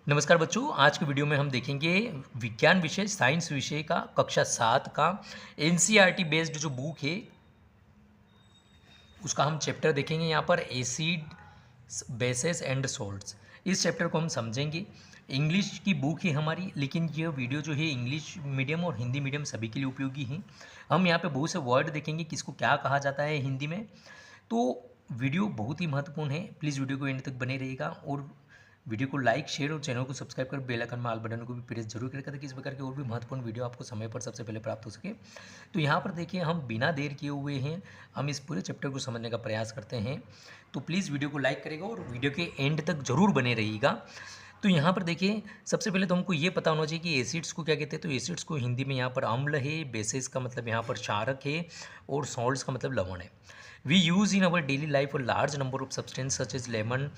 नमस्कार बच्चों, आज के वीडियो में हम देखेंगे विज्ञान विषय साइंस विषय का कक्षा 7 का एनसीईआरटी बेस्ड जो बुक है उसका हम चैप्टर देखेंगे। यहाँ पर एसिड, बेसेस एंड सॉल्ट्स, इस चैप्टर को हम समझेंगे। इंग्लिश की बुक है हमारी, लेकिन यह वीडियो जो है इंग्लिश मीडियम और हिंदी मीडियम सभी के लिए उपयोगी है। हम यहाँ पे बहुत से वर्ड देखेंगे किसको क्या कहा जाता है हिंदी में। तो वीडियो बहुत ही महत्वपूर्ण है, प्लीज़ वीडियो को एंड तक बने रहेगा और वीडियो को लाइक, शेयर और चैनल को सब्सक्राइब कर बेल आइकन में ऑल बटन को भी प्रेस जरूर करेगा ताकि इस प्रकार के और भी महत्वपूर्ण वीडियो आपको समय पर सबसे पहले प्राप्त हो सके। तो यहाँ पर देखिए, हम बिना देर किए हुए हैं हम इस पूरे चैप्टर को समझने का प्रयास करते हैं। तो प्लीज़ वीडियो को लाइक करेगा और वीडियो के एंड तक जरूर बने रहिएगा। तो यहाँ पर देखिए, सबसे पहले तो हमको ये पता होना चाहिए कि एसिड्स को क्या कहते हैं। तो एसिड्स को हिंदी में यहाँ पर अम्ल है, बेसिस का मतलब यहाँ पर क्षारक है और सॉल्ट्स का मतलब लवण है। We use in our daily life a large number of substance such as lemon,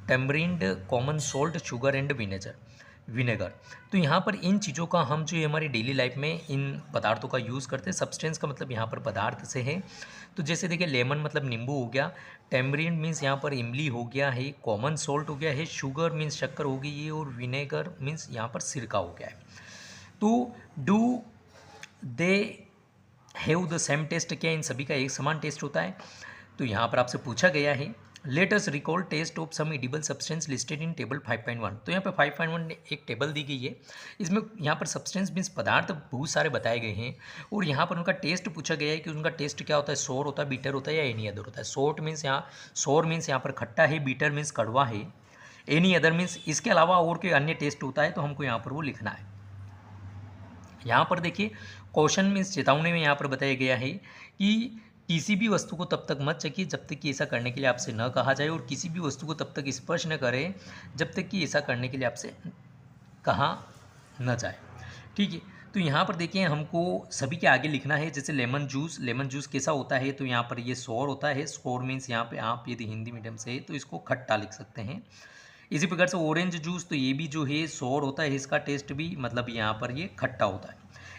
tamarind, common salt, sugar and vinegar. तो यहाँ पर इन चीज़ों का हम जो है हमारी डेली लाइफ में इन पदार्थों का यूज़ करते हैं। सब्सटेंस का मतलब यहाँ पर पदार्थ से है। तो जैसे देखिए, लेमन मतलब नींबू हो गया, टेमरिंड मीन्स यहाँ पर इमली हो गया है, कॉमन सोल्ट हो गया है, शुगर मीन्स शक्कर हो गई है और विनेगर मीन्स यहाँ पर सिरका हो गया है। तो do they have the same taste, क्या इन सभी का एक समान टेस्ट होता है? तो यहाँ पर आपसे पूछा गया है, let us recall taste of some edible substance listed in table 5.1। तो यहाँ पे 5.1 एक टेबल दी गई है, इसमें यहाँ पर सब्सटेंस मीन्स पदार्थ बहुत सारे बताए गए हैं और यहाँ पर उनका टेस्ट पूछा गया है कि उनका टेस्ट क्या होता है, सोर होता है, बीटर होता है या एनी अदर होता है। सोर मीन्स यहाँ पर खट्टा है, बीटर मीन्स कड़वा है, एनी अदर मीन्स इसके अलावा और कोई अन्य टेस्ट होता है तो हमको यहाँ पर वो लिखना है। यहाँ पर देखिए, क्वेश्चन मीन्स चेतावनी में यहाँ पर बताया गया है कि किसी भी वस्तु को तब तक मत चखिए जब तक कि ऐसा करने के लिए आपसे न कहा जाए और किसी भी वस्तु को तब तक स्पर्श न करें जब तक कि ऐसा करने के लिए आपसे कहा न जाए। ठीक है, तो यहाँ पर देखिए, हमको सभी के आगे लिखना है। जैसे लेमन जूस कैसा होता है, तो यहाँ पर ये सोर होता है। सोर मीन्स यहाँ पे आप यदि हिंदी मीडियम से है तो इसको खट्टा लिख सकते हैं। इसी प्रकार से ऑरेंज जूस, तो ये भी जो है सोर होता है, इसका टेस्ट भी मतलब यहाँ पर ये खट्टा होता है।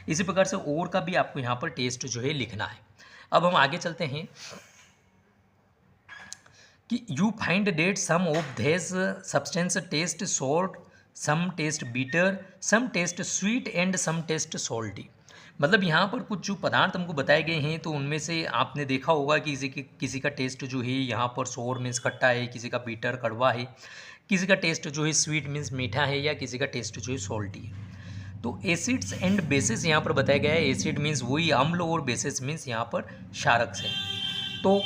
इसी प्रकार से और का भी आपको यहाँ पर टेस्ट जो है लिखना है। अब हम आगे चलते हैं कि you find that some of these substance taste sour, some taste bitter, some taste sweet and some taste salty. मतलब यहाँ पर कुछ जो पदार्थ हमको बताए गए हैं तो उनमें से आपने देखा होगा कि किसी का टेस्ट जो है यहाँ पर सोर मीन्स खट्टा है, किसी का बीटर कड़वा है, किसी का टेस्ट जो है स्वीट मीन्स मीठा है या किसी का टेस्ट जो है सॉल्टी है। तो एसिड्स एंड बेसिस यहाँ पर बताया गया है। एसिड मीन्स वही अम्ल और बेसिस मीन्स यहाँ पर क्षारक से। तो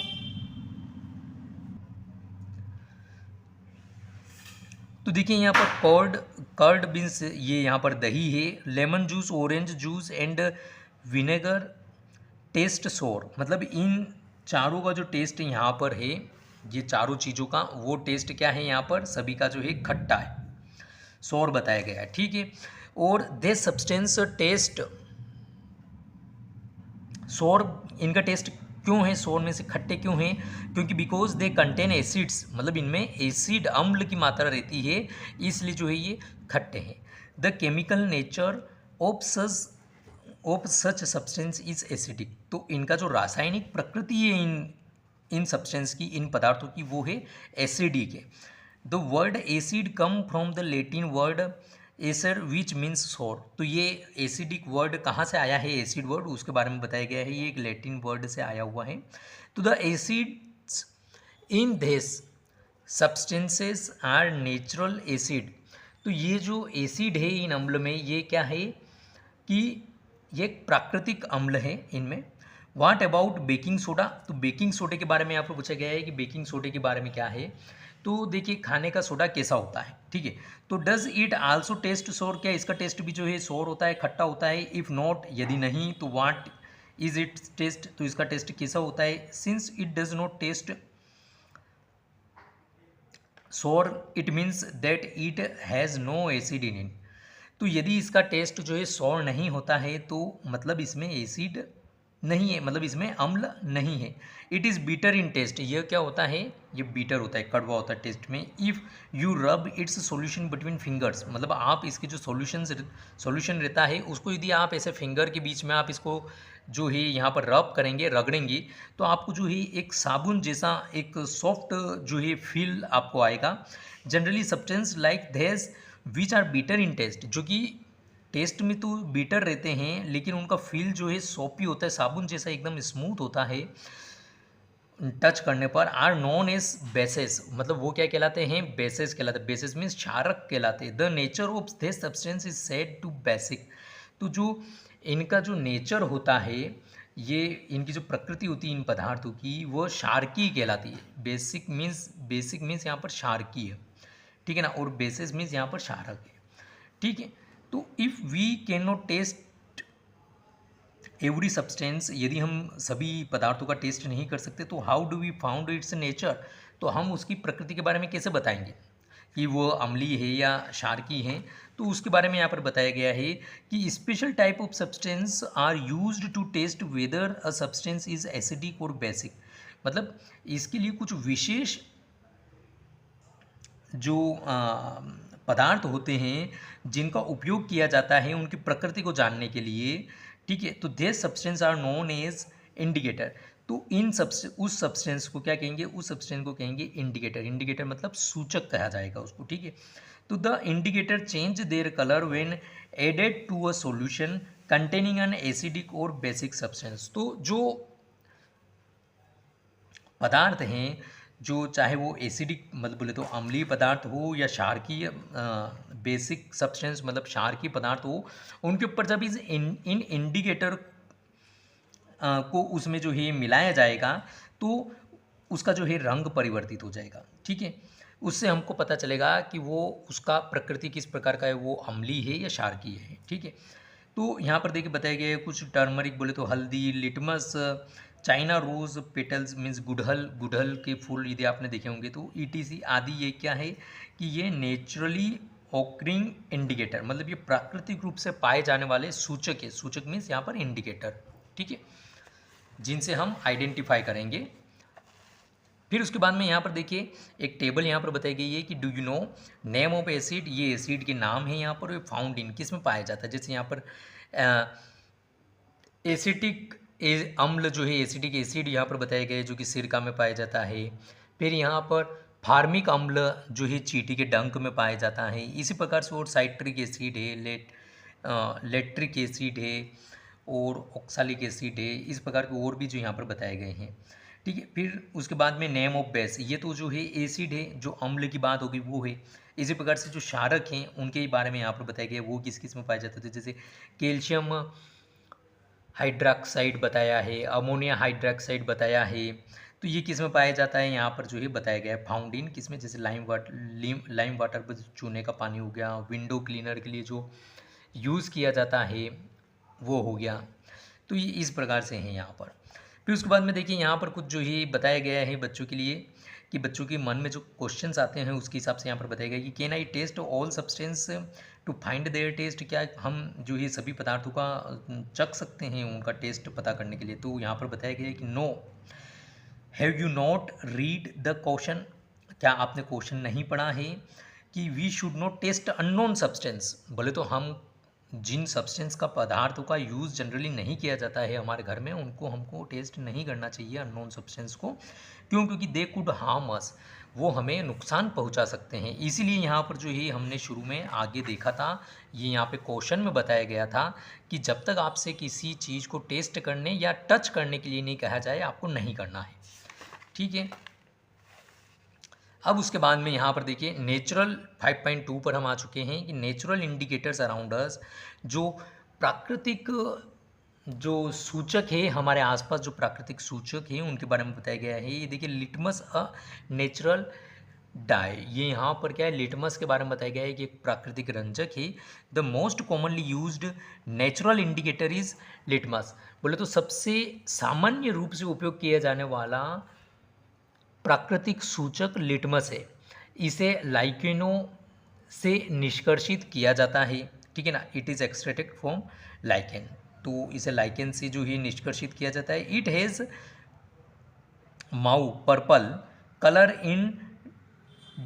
देखिए, यहाँ पर कर्ड मीन्स ये यहाँ पर दही है, lemon juice, orange juice and vinegar taste sour. मतलब इन चारों का जो टेस्ट यहाँ पर है, ये चारों चीज़ों का वो टेस्ट क्या है, यहाँ पर सभी का जो है खट्टा है, सोर बताया गया है। ठीक है, और दे सब्सटेंस टेस्ट सोर, इनका टेस्ट क्यों है, सोर में से खट्टे क्यों हैं? क्योंकि बिकॉज दे कंटेन एसिड्स, मतलब इनमें एसिड अम्ल की मात्रा रहती है, इसलिए जो है ये खट्टे हैं। The chemical nature of such substance is acidic. तो इनका जो रासायनिक प्रकृति है इन सब्सटेंस की, इन पदार्थों की, वो है एसिडिक है। The word acid come from the Latin word Acer which means सोर। तो ये एसिडिक वर्ड कहाँ से आया है, एसिड वर्ड, उसके बारे में बताया गया है। ये एक लैटिन वर्ड से आया हुआ है। तो the acids in this substances are natural acid. तो ये जो एसिड है इन अम्ल में, ये क्या है कि ये एक प्राकृतिक अम्ल है इनमें। What about baking soda? तो बेकिंग सोडे के बारे में यहाँ पर पूछा गया है कि बेकिंग सोडे के बारे में क्या है। तो देखिए, खाने का सोडा कैसा होता है, ठीक है। तो डज इट आल्सो टेस्ट सोर? क्या इसका टेस्ट भी जो है सोर होता है, खट्टा होता है? इफ़ नॉट, यदि नहीं, तो व्हाट इज इट टेस्ट? तो इसका टेस्ट कैसा होता है? Since it does not taste sour it means that it has no acid in it. तो यदि इसका टेस्ट जो है सोर नहीं होता है तो मतलब इसमें एसिड नहीं है, मतलब इसमें अम्ल नहीं है। It is bitter in taste, ये क्या होता है, ये बीटर होता है, कड़वा होता है टेस्ट में। If you rub it's solution between fingers, मतलब आप इसके जो सॉल्यूशन रहता है उसको यदि आप ऐसे फिंगर के बीच में आप इसको जो है यहाँ पर रब करेंगे, रगड़ेंगे, तो आपको जो है एक साबुन जैसा एक सॉफ्ट जो है फील आपको आएगा। Generally substance like this which are bitter in taste, जो कि टेस्ट में तो बीटर रहते हैं लेकिन उनका फील जो है सॉपी होता है, साबुन जैसा एकदम स्मूथ होता है टच करने पर, आर नॉन एज बेसेस, मतलब वो क्या कहलाते हैं, बेसेस कहलाते हैं। बेसेस मीन्स क्षारक कहलाते हैं। The nature of this substance is said to basic, तो जो इनका जो नेचर होता है, ये इनकी जो प्रकृति होती है इन पदार्थों की, वो क्षारकीय कहलाती है। बेसिक मीन्स यहाँ पर क्षारकीय, ठीक है ना, और बेसिस मीन्स यहाँ पर क्षारक है, ठीक है। तो if we can not taste every substance, यदि हम सभी पदार्थों का टेस्ट नहीं कर सकते तो how do we found its nature, तो हम उसकी प्रकृति के बारे में कैसे बताएंगे कि वो अम्लीय है या क्षारकीय है। तो उसके बारे में यहाँ पर बताया गया है कि special type of substance are used to test whether a substance is acidic or basic, मतलब इसके लिए कुछ विशेष जो पदार्थ होते हैं जिनका उपयोग किया जाता है उनकी प्रकृति को जानने के लिए, ठीक है। तो they substance are known as indicator, तो उस सब्सटेंस को क्या कहेंगे, उस सब्सटेंस को कहेंगे इंडिकेटर। इंडिकेटर मतलब सूचक कहा जाएगा उसको, ठीक है। तो the indicator change their colour when added to a solution containing an acidic or basic substance, तो जो पदार्थ हैं, जो चाहे वो एसिडिक मतलब बोले तो अम्लीय पदार्थ हो या क्षारकीय बेसिक सब्सटेंस मतलब क्षारकीय पदार्थ हो, उनके ऊपर जब इस इन इंडिकेटर को उसमें जो है मिलाया जाएगा तो उसका जो है रंग परिवर्तित हो जाएगा, ठीक है। उससे हमको पता चलेगा कि वो उसका प्रकृति किस प्रकार का है, वो अम्लीय है या क्षारकीय है, ठीक है। तो यहाँ पर देखिए बताया गया है कुछ टर्मरिक बोले तो हल्दी, litmus, China rose petals means गुड़हल के फूल यदि आपने देखे होंगे तो ईटीसी आदि, ये क्या है कि ये नेचुरली ऑकरिंग इंडिकेटर, मतलब ये प्राकृतिक रूप से पाए जाने वाले सूचक है। सूचक मीन्स यहाँ पर इंडिकेटर, ठीक है, जिनसे हम आइडेंटिफाई करेंगे। फिर उसके बाद में यहाँ पर देखिए एक टेबल यहाँ पर बताई गई है कि do you know name of acid, ये एसिड के नाम है यहाँ पर, फाउंड इन किस में पाया जाता है। जैसे यहाँ पर एसिटिक अम्ल जो है, एसिटिक एसिड यहाँ पर बताया गया है जो कि सिरका में पाया जाता है। फिर यहाँ पर फार्मिक अम्ल जो है चींटी के डंक में पाया जाता है। इसी प्रकार से और साइट्रिक एसिड है, लेट्रिक एसिड है और ऑक्सालिक एसिड है, इस प्रकार के और भी जो यहाँ पर बताए गए हैं, ठीक है। फिर उसके बाद में नेम ऑफ बेस, ये तो जो है एसिड है, जो अम्ल की बात होगी वो है। इसी प्रकार से जो क्षारक हैं उनके बारे में यहाँ पर बताया गया वो किस किस में पाए जाते थे, जैसे कैल्शियम हाइड्रोक्साइड बताया है, अमोनिया हाइड्रोक्साइड बताया है। तो ये किस में पाया जाता है यहाँ पर जो है बताया गया है फाउंड इन किस में, जैसे लाइम वाटर पर चूने का पानी हो गया, विंडो क्लीनर के लिए जो यूज़ किया जाता है वो हो गया। तो ये इस प्रकार से हैं यहाँ पर। फिर उसके बाद में देखिए यहाँ पर कुछ जो ही बताया गया है बच्चों के लिए कि बच्चों के मन में जो क्वेश्चंस आते हैं उसके हिसाब से यहाँ पर बताया गया कि can I test all substance to find their taste, क्या हम जो ये सभी पदार्थों का चख सकते हैं उनका टेस्ट पता करने के लिए। तो यहाँ पर बताया गया है कि no, have you not read the question, क्या आपने क्वेश्चन नहीं पढ़ा है कि we should not taste unknown substance. बोले तो हम जिन सब्सटेंस का पदार्थों का यूज़ जनरली नहीं किया जाता है हमारे घर में, उनको हमको टेस्ट नहीं करना चाहिए अननोन सब्सटेंस को। क्यों? क्योंकि दे कुड हार्म अस, वो हमें नुकसान पहुंचा सकते हैं। इसीलिए यहाँ पर जो है हमने शुरू में आगे देखा था, ये यहाँ पे क्वेश्चन में बताया गया था कि जब तक आपसे किसी चीज़ को टेस्ट करने या टच करने के लिए नहीं कहा जाए आपको नहीं करना है, ठीक है। अब उसके बाद में यहाँ पर देखिए नेचुरल 5.2 पर हम आ चुके हैं कि नेचुरल इंडिकेटर्स अराउंड अस, जो प्राकृतिक जो सूचक है हमारे आसपास, जो प्राकृतिक सूचक है उनके बारे में बताया गया है। ये देखिए लिटमस अ नेचुरल डाई, ये यहाँ पर क्या है, लिटमस के बारे में बताया गया है कि एक प्राकृतिक रंजक है। The most commonly used natural indicator is litmus, बोले तो सबसे सामान्य रूप से उपयोग किया जाने वाला प्राकृतिक सूचक लिटमस है। इसे लाइकेनो से निष्कर्षित किया जाता है, ठीक है ना, it is extracted from lichen, तो इसे लाइकेन से जो है निष्कर्षित किया जाता है। It has mauve purple colour in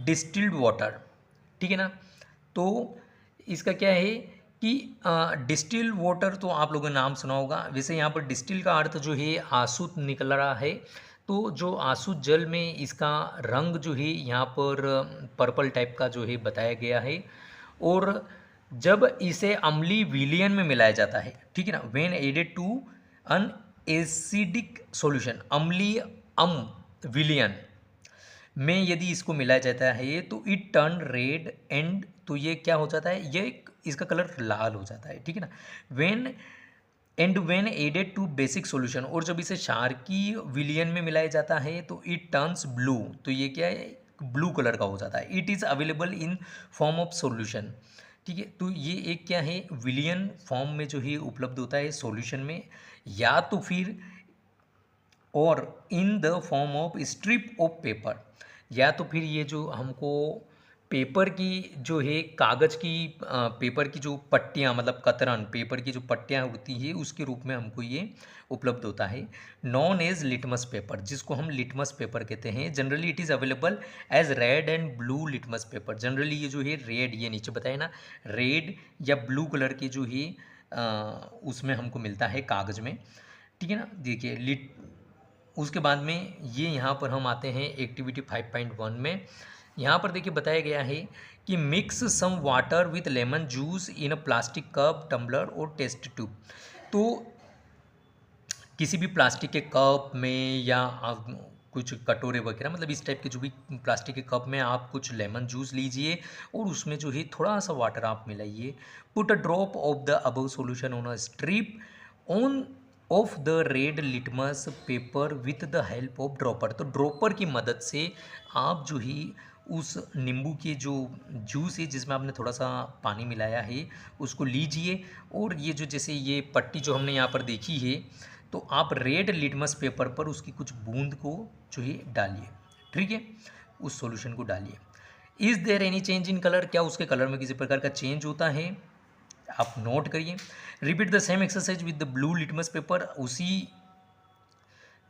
distilled water, ठीक है ना। तो इसका क्या है कि डिस्टिल वाटर तो आप लोगों ने नाम सुना होगा। वैसे यहाँ पर डिस्टिल का अर्थ जो है आसुत निकल रहा है, तो जो आसुत जल में इसका रंग जो है यहाँ पर पर्पल टाइप का जो है बताया गया है। और जब इसे अम्लीय विलयन में मिलाया जाता है, ठीक है ना, when added to an acidic solution, अम्लीय विलयन में यदि इसको मिलाया जाता है तो इट टर्न रेड एंड, तो ये क्या हो जाता है, ये इसका कलर लाल हो जाता है, ठीक है ना। When added to basic solution, और जब इसे क्षारकीय विलयन में मिलाया जाता है तो इट टर्न्स ब्लू, तो ये क्या है, ब्लू कलर का हो जाता है। It is available in form of solution, ठीक है। तो ये एक क्या है, विलयन फॉर्म में जो है उपलब्ध होता है सॉल्यूशन में, या तो फिर और in the form of strip of paper, या तो फिर ये जो हमको पेपर की जो है कागज़ की पेपर की जो पट्टियाँ, मतलब कतरन पेपर की जो पट्टियाँ होती है उसके रूप में हमको ये उपलब्ध होता है। नॉन एज लिटमस पेपर, जिसको हम लिटमस पेपर कहते हैं। Generally it is available as red and blue litmus paper. Generally ये जो है रेड, ये नीचे बताया ना, रेड या ब्लू कलर की जो है उसमें हमको मिलता है कागज़ में, ठीक है ना। देखिए उसके बाद में ये यहाँ पर हम आते हैं एक्टिविटी 5.1 में। यहाँ पर देखिए बताया गया है कि mix some water with lemon juice in a plastic cup, tumbler or test tube. तो किसी भी प्लास्टिक के कप में या कुछ कटोरे वगैरह, मतलब इस टाइप के जो भी प्लास्टिक के कप में आप कुछ लेमन जूस लीजिए और उसमें जो है थोड़ा सा वाटर आप मिलाइए। Put a drop of the above solution on a strip on of the red litmus paper with the help of dropper. तो ड्रॉपर की मदद से आप जो ही उस नींबू के जो जूस है जिसमें आपने थोड़ा सा पानी मिलाया है उसको लीजिए, और ये जो जैसे ये पट्टी जो हमने यहाँ पर देखी है, तो आप रेड लिटमस पेपर पर उसकी कुछ बूंद को जो है डालिए, ठीक है, उस सॉल्यूशन को डालिए। Is there any change in colour, क्या उसके कलर में किसी प्रकार का चेंज होता है, आप नोट करिए। Repeat the same exercise with the blue litmus paper, उसी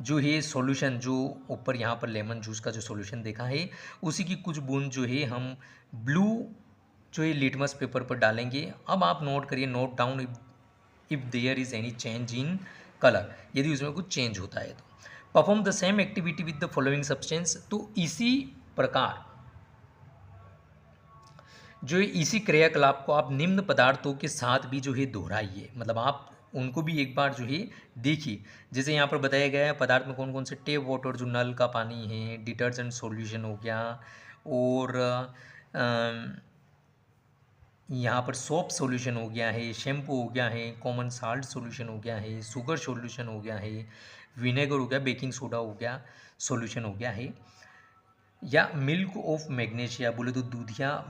जो है सॉल्यूशन जो ऊपर यहाँ पर लेमन जूस का जो सॉल्यूशन देखा है उसी की कुछ बूंद जो है हम ब्लू जो है लिटमस पेपर पर डालेंगे। अब आप नोट करिए, note down if there is any change in colour, यदि उसमें कुछ चेंज होता है तो। Perform the same activity with the following substance, तो इसी प्रकार जो इसी क्रियाकलाप को आप निम्न पदार्थों के साथ भी जो है दोहराइए, मतलब आप उनको भी एक बार जो है देखिए। जैसे यहाँ पर बताया गया है पदार्थ में कौन कौन से, टेप वाटर जो नल का पानी है, डिटर्जेंट सॉल्यूशन हो गया, और यहाँ पर सोप सॉल्यूशन हो गया है, शैम्पू हो गया है, कॉमन साल्ट सॉल्यूशन हो गया है, शुगर सॉल्यूशन हो गया है, विनेगर हो गया, बेकिंग सोडा हो गया, सॉल्यूशन हो गया है, या मिल्क ऑफ मैग्नीशिया बोले तो दूधिया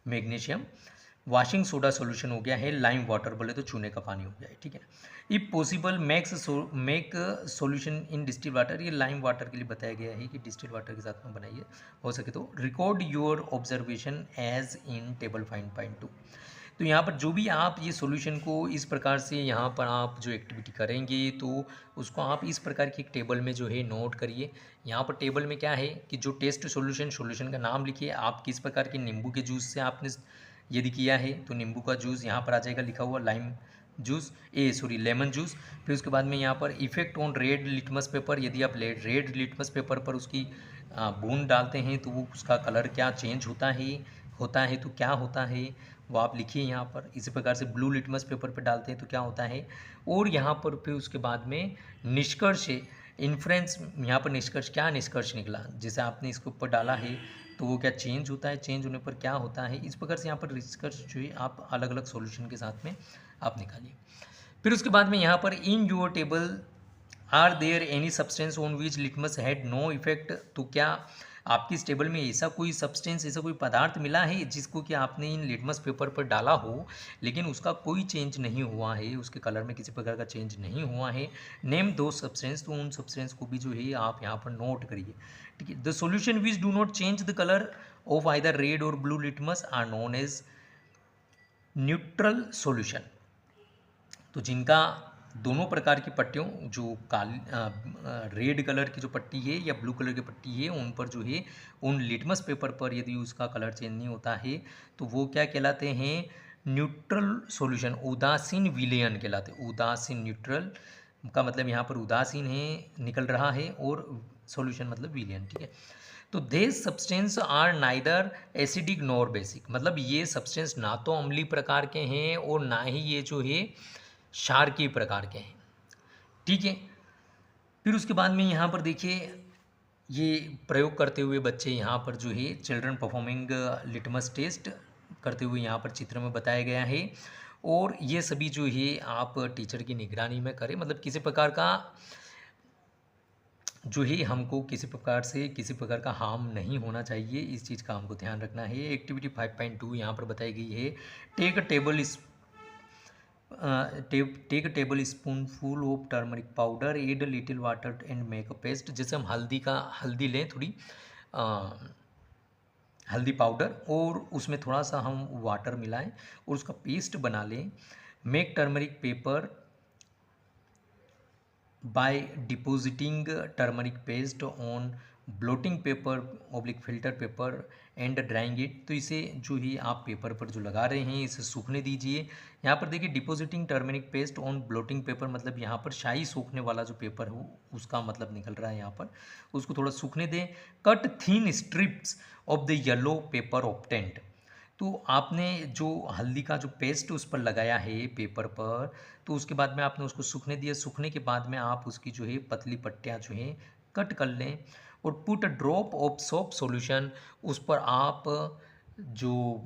मैग्नीशियम, वॉशिंग सोडा सॉल्यूशन हो गया है, लाइम वाटर बोले तो चूने का पानी हो गया है, ठीक है। If possible make solution in distil water, ये लाइम वाटर के लिए बताया गया है कि डिस्टिल वाटर के साथ में बनाइए, हो सके तो। Record your observation as in table 5.2। तो यहाँ पर जो भी आप ये सॉल्यूशन को इस प्रकार से यहाँ पर आप जो एक्टिविटी करेंगे तो उसको आप इस प्रकार की एक टेबल में जो है नोट करिए। यहाँ पर टेबल में क्या है कि जो टेस्ट सॉल्यूशन का नाम लिखिए, आप किस प्रकार के नींबू के जूस से आपने यदि किया है तो नींबू का जूस यहाँ पर आ जाएगा लिखा हुआ, लाइम जूस लेमन जूस। फिर उसके बाद में यहाँ पर effect on red litmus paper, यदि आप रेड लिटमस पेपर पर उसकी बूंद डालते हैं तो वो उसका कलर क्या चेंज होता है तो क्या होता है वो आप लिखिए यहाँ पर। इसी प्रकार से ब्लू लिटमस पेपर पर डालते हैं तो क्या होता है, और यहाँ पर फिर उसके बाद में निष्कर्ष इन्फ्रेंस, यहाँ पर निष्कर्ष क्या निष्कर्ष निकला, जैसे आपने इसके ऊपर डाला है तो वो क्या चेंज होता है, चेंज होने पर क्या होता है, इस प्रकार से यहाँ पर निष्कर्ष जो है आप अलग अलग सॉल्यूशन के साथ में आप निकालिए। फिर उसके बाद में यहाँ पर in your table are there any substance on which litmus had no effect, तो क्या आपकी इस टेबल में ऐसा कोई सब्सटेंस, ऐसा कोई पदार्थ मिला है जिसको कि आपने इन लिटमस पेपर पर डाला हो लेकिन उसका कोई चेंज नहीं हुआ है, उसके कलर में किसी प्रकार का चेंज नहीं हुआ है। नेम दो सब्सटेंस, तो उन सब्सटेंस को भी जो है आप यहाँ पर नोट करिए, ठीक है। The solution which do not change the colour of either red और blue litmus are known as neutral solution. तो जिनका दोनों प्रकार की पट्टियों, जो काली रेड कलर की जो पट्टी है या ब्लू कलर की पट्टी है, उन पर जो है उन लिटमस पेपर पर यदि उसका कलर चेंज नहीं होता है तो वो क्या कहलाते हैं, न्यूट्रल सॉल्यूशन, उदासीन विलयन कहलाते हैं। उदासीन, न्यूट्रल का मतलब यहाँ पर उदासीन है निकल रहा है और सॉल्यूशन मतलब विलयन, ठीक है। तो these substance are neither acidic nor basic, मतलब ये सब्सटेंस ना तो अम्लीय प्रकार के हैं और ना ही ये जो है क्षारकीय प्रकार के हैं, ठीक है। फिर उसके बाद में यहाँ पर देखिए ये प्रयोग करते हुए बच्चे यहाँ पर जो है चिल्ड्रन परफॉर्मिंग लिटमस टेस्ट करते हुए यहाँ पर चित्र में बताया गया है। और ये सभी जो है आप टीचर की निगरानी में करें, मतलब किसी प्रकार का जो है हमको किसी प्रकार का हार्म नहीं होना चाहिए, इस चीज़ का हमको ध्यान रखना है। एक्टिविटी 5.2 यहाँ पर बताई गई है, take a table spoonful of turmeric powder, add little water and make a paste. जैसे हम हल्दी लें थोड़ी, हल्दी पाउडर, और उसमें थोड़ा सा हम वाटर मिलाएं और उसका पेस्ट बना लें। Make turmeric paper by depositing turmeric paste on blotting paper oblique filter paper and drying it। तो इसे जो ही आप पेपर पर जो लगा रहे हैं इसे सूखने दीजिए। यहाँ पर देखिए depositing turmeric paste on blotting paper, मतलब यहाँ पर शाही सूखने वाला जो पेपर हो उसका मतलब निकल रहा है, यहाँ पर उसको थोड़ा सूखने दें। Cut thin strips of the yellow paper obtained, तो आपने जो हल्दी का जो पेस्ट उस पर लगाया है पेपर पर, तो उसके बाद में आपने उसको सूखने दिया। सूखने के बाद में आप उसकी जो है पतली पट्टियाँ जो हैं कट कर लें और put a drop of soap solution, उस पर आप जो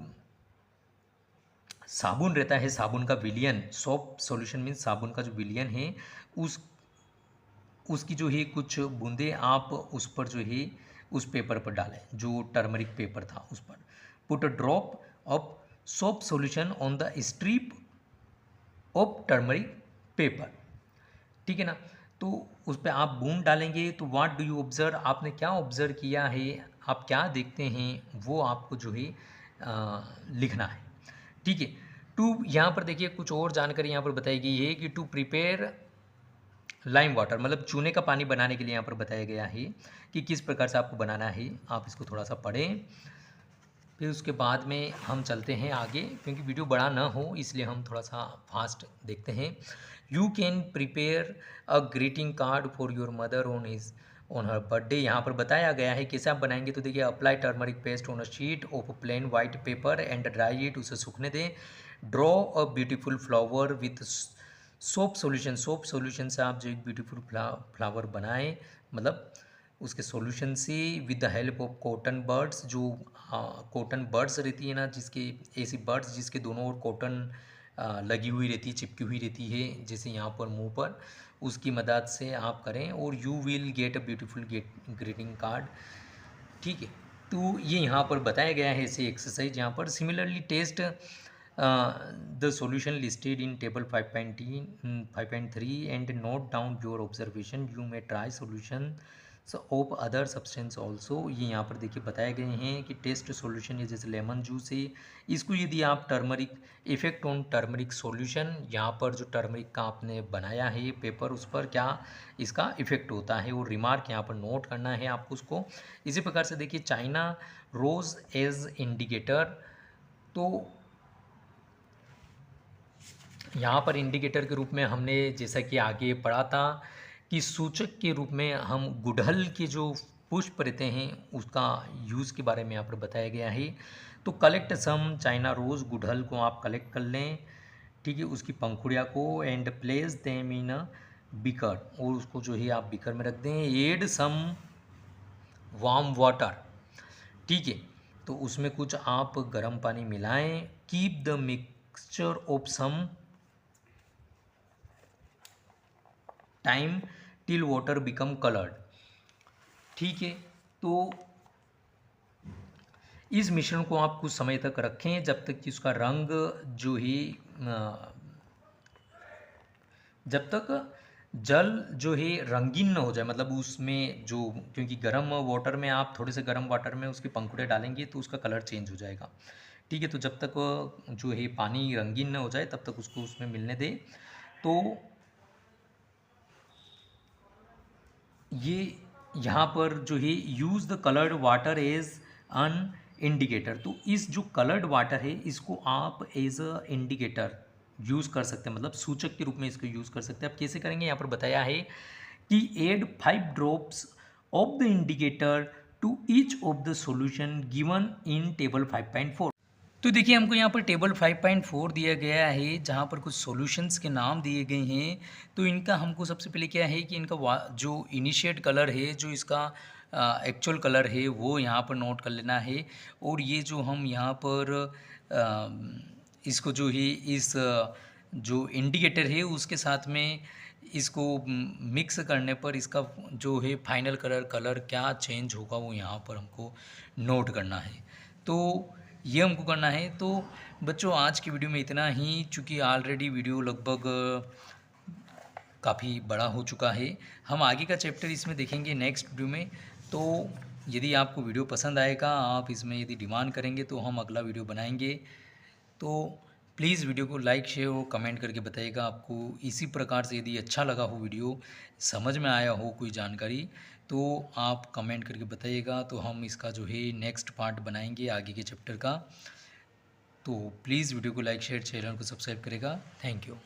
साबुन रहता है, साबुन का विलियन, सोप सॉल्यूशन मीन्स साबुन का जो विलियन है उस उसकी जो है कुछ बूंदे आप उस पर जो है उस पेपर पर डालें, जो टर्मरिक पेपर था उस पर। Put a drop of soap solution on the strip of turmeric paper, ठीक है ना। तो उस पर आप बूंद डालेंगे तो व्हाट डू यू ऑब्जर्व, आपने क्या ऑब्जर्व किया है, आप क्या देखते हैं, वो आपको जो है लिखना है, ठीक है। टू, यहाँ पर देखिए कुछ और जानकारी यहाँ पर बताई गई है कि टू प्रिपेयर लाइम वाटर, मतलब चूने का पानी बनाने के लिए यहाँ पर बताया गया है कि किस प्रकार से आपको बनाना है। आप इसको थोड़ा सा पढ़ें, फिर उसके बाद में हम चलते हैं आगे, क्योंकि वीडियो बड़ा ना हो इसलिए हम थोड़ा सा फास्ट देखते हैं। You can prepare a greeting card for your mother on her birthday, यहाँ पर बताया गया है कैसे आप बनाएंगे। तो देखिए, apply turmeric paste on a sheet of plain white paper and dry it, उसे सूखने दें। Draw a beautiful flower with soap solution, soap solution से आप जो एक ब्यूटीफुल फ्लावर बनाएं, मतलब उसके सॉल्यूशन से with the help of cotton birds, जो कॉटन बर्ड्स रहती है ना, जिसके ऐसी बर्ड्स जिसके दोनों ओर कॉटन लगी हुई रहती है, चिपकी हुई रहती है, जैसे यहाँ पर मुंह पर, उसकी मदद से आप करें और you will get a beautiful greeting card, ठीक है। तो ये यहाँ पर बताया गया है ऐसे एक्सरसाइज यहाँ पर। Similarly test the solution listed in table 5.3 and note down your observation, you may try solution of other substance also. ये यहाँ पर देखिए बताए गए हैं कि टेस्ट सॉल्यूशन है जैसे लेमन जूस है, इसको यदि आप turmeric, effect on turmeric solution, यहाँ पर जो टर्मरिक का आपने बनाया है पेपर उस पर क्या इसका इफेक्ट होता है, और रिमार्क यहाँ पर नोट करना है आपको उसको। इसी प्रकार से देखिए चाइना रोज एज इंडिकेटर, तो यहाँ पर इंडिकेटर के रूप में हमने जैसा कि आगे पढ़ा था कि सूचक के रूप में हम गुड़हल के जो पुष्प रहते हैं उसका यूज़ के बारे में यहाँ पर बताया गया है। तो कलेक्ट सम चाइना रोज़, गुड़हल को आप कलेक्ट कर लें, ठीक है, उसकी पंखुड़ियाँ को, and place them in a beaker, और उसको जो है आप बीकर में रख दें। एड सम वार्म वाटर, ठीक है, तो उसमें कुछ आप गर्म पानी मिलाएं। Keep the mixture of some time till water become coloured, ठीक है। तो इस मिश्रण को आप कुछ समय तक रखें जब तक कि उसका रंग जो है जब तक जल जो है रंगीन न हो जाए, मतलब उसमें जो, क्योंकि गर्म वाटर में आप थोड़े से गर्म वाटर में उसके पंखुड़े डालेंगे तो उसका कलर चेंज हो जाएगा, ठीक है। तो जब तक जो है पानी रंगीन न हो जाए तब तक उसको उसमें मिलने दें। तो ये यहाँ पर जो है use the coloured water as an indicator, तो इस जो कलर्ड वाटर है इसको आप एज अ इंडिकेटर यूज़ कर सकते हैं, मतलब सूचक के रूप में इसको यूज़ कर सकते हैं। आप कैसे करेंगे, यहाँ पर बताया है कि add 5 drops of the indicator to each of the solution given in table 5.4। तो देखिए हमको यहाँ पर टेबल 5.4 दिया गया है जहाँ पर कुछ सॉल्यूशंस के नाम दिए गए हैं। तो इनका हमको सबसे पहले क्या है कि इनका जो इनिशिएट कलर है, जो इसका एक्चुअल कलर है वो यहाँ पर नोट कर लेना है। और ये जो हम यहाँ पर इसको जो है इस जो इंडिकेटर है उसके साथ में इसको मिक्स करने पर इसका जो है फाइनल कलर क्या चेंज होगा वो यहाँ पर हमको नोट करना है। तो ये हमको करना है। तो बच्चों आज की वीडियो में इतना ही, चूँकि ऑलरेडी वीडियो लगभग काफ़ी बड़ा हो चुका है। हम आगे का चैप्टर इसमें देखेंगे नेक्स्ट वीडियो में। तो यदि आपको वीडियो पसंद आएगा, आप इसमें यदि डिमांड करेंगे तो हम अगला वीडियो बनाएंगे। तो प्लीज़ वीडियो को लाइक शेयर और कमेंट करके बताइएगा आपको इसी प्रकार से यदि अच्छा लगा हो, वीडियो समझ में आया हो कोई जानकारी, तो आप कमेंट करके बताइएगा। तो हम इसका जो है नेक्स्ट पार्ट बनाएंगे आगे के चैप्टर का। तो प्लीज़ वीडियो को लाइक शेयर, चैनल को सब्सक्राइब करेगा। Thank you.